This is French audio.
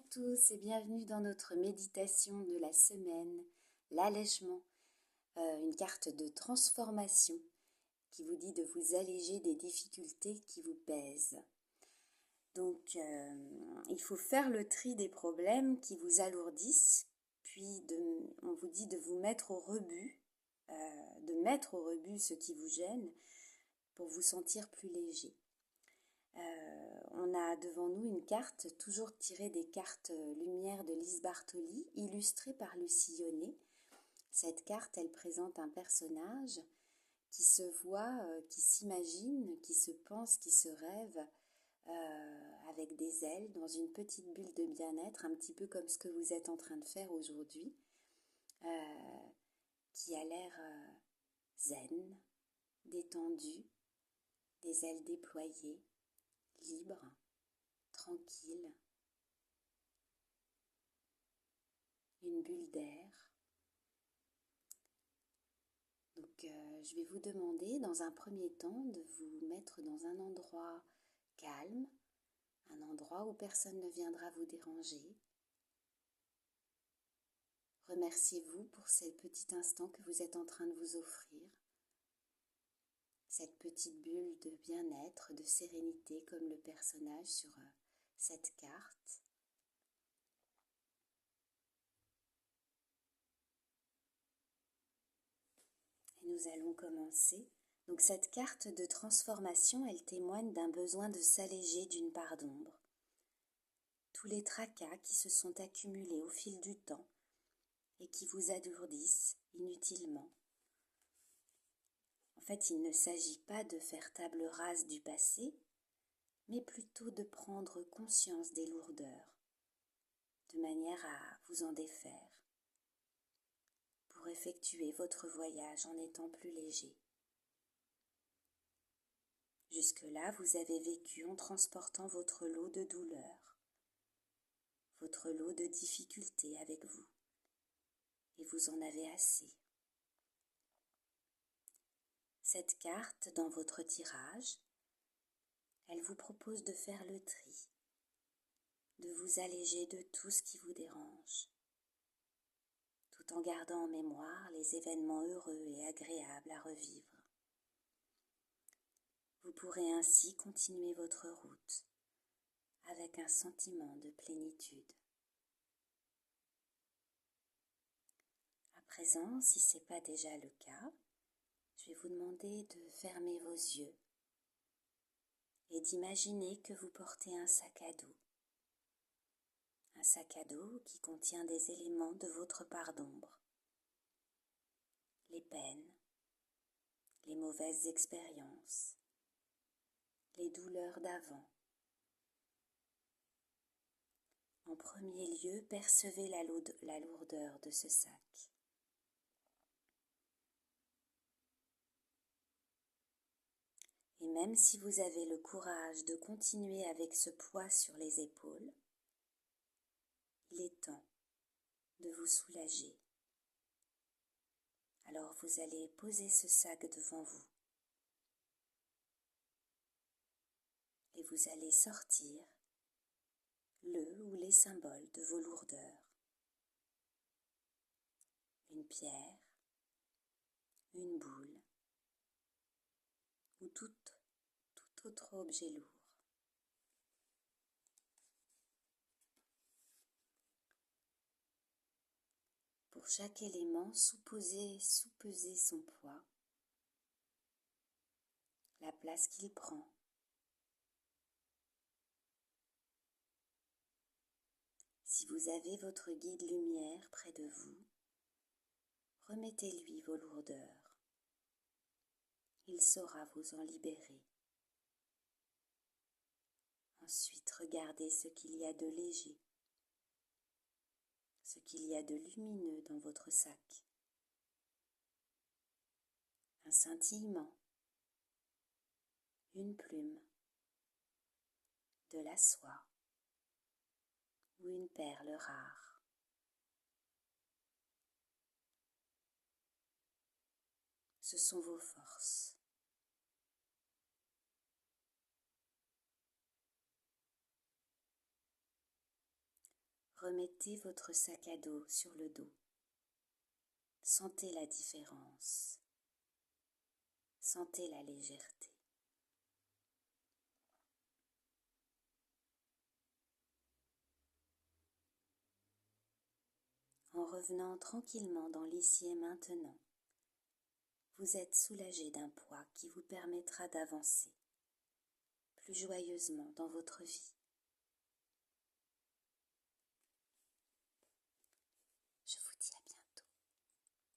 tous et bienvenue dans notre méditation de la semaine, l'allègement, une carte de transformation qui vous dit de vous alléger des difficultés qui vous pèsent. Donc, il faut faire le tri des problèmes qui vous alourdissent, puis on vous dit de vous mettre au rebut, de mettre au rebut ce qui vous gêne pour vous sentir plus léger. On a devant nous une carte, toujours tirée des cartes Lumière de Lise Bartoli, illustrée par Lucie Yonnet. Cette carte, elle présente un personnage qui se voit, qui s'imagine, qui se pense, qui se rêve, avec des ailes, dans une petite bulle de bien-être, un petit peu comme ce que vous êtes en train de faire aujourd'hui, qui a l'air zen, détendu, des ailes déployées, libre, tranquille, une bulle d'air. Donc je vais vous demander dans un premier temps de vous mettre dans un endroit calme, un endroit où personne ne viendra vous déranger. Remerciez-vous pour ces petits instants que vous êtes en train de vous offrir. Cette petite bulle de bien-être, de sérénité comme le personnage sur cette carte. Et nous allons commencer. Donc cette carte de transformation, elle témoigne d'un besoin de s'alléger d'une part d'ombre. Tous les tracas qui se sont accumulés au fil du temps et qui vous alourdissent inutilement. En fait, il ne s'agit pas de faire table rase du passé, mais plutôt de prendre conscience des lourdeurs, de manière à vous en défaire, pour effectuer votre voyage en étant plus léger. Jusque-là, vous avez vécu en transportant votre lot de douleurs, votre lot de difficultés avec vous, et vous en avez assez. Cette carte, dans votre tirage, elle vous propose de faire le tri, de vous alléger de tout ce qui vous dérange, tout en gardant en mémoire les événements heureux et agréables à revivre. Vous pourrez ainsi continuer votre route avec un sentiment de plénitude. À présent, si ce n'est pas déjà le cas, je vais vous demander de fermer vos yeux et d'imaginer que vous portez un sac à dos. Un sac à dos qui contient des éléments de votre part d'ombre. Les peines, les mauvaises expériences, les douleurs d'avant. En premier lieu, percevez la lourdeur de ce sac. Et même si vous avez le courage de continuer avec ce poids sur les épaules, il est temps de vous soulager. Alors vous allez poser ce sac devant vous et vous allez sortir le ou les symboles de vos lourdeurs. Une pierre, une boule ou tout autre objet lourd. Pour chaque élément, soupesez son poids, la place qu'il prend. Si vous avez votre guide lumière près de vous, remettez-lui vos lourdeurs. Il saura vous en libérer. Ensuite, regardez ce qu'il y a de léger, ce qu'il y a de lumineux dans votre sac. Un scintillement, une plume, de la soie ou une perle rare. Ce sont vos forces. Remettez votre sac à dos sur le dos. Sentez la différence. Sentez la légèreté. En revenant tranquillement dans l'ici et maintenant, vous êtes soulagé d'un poids qui vous permettra d'avancer plus joyeusement dans votre vie.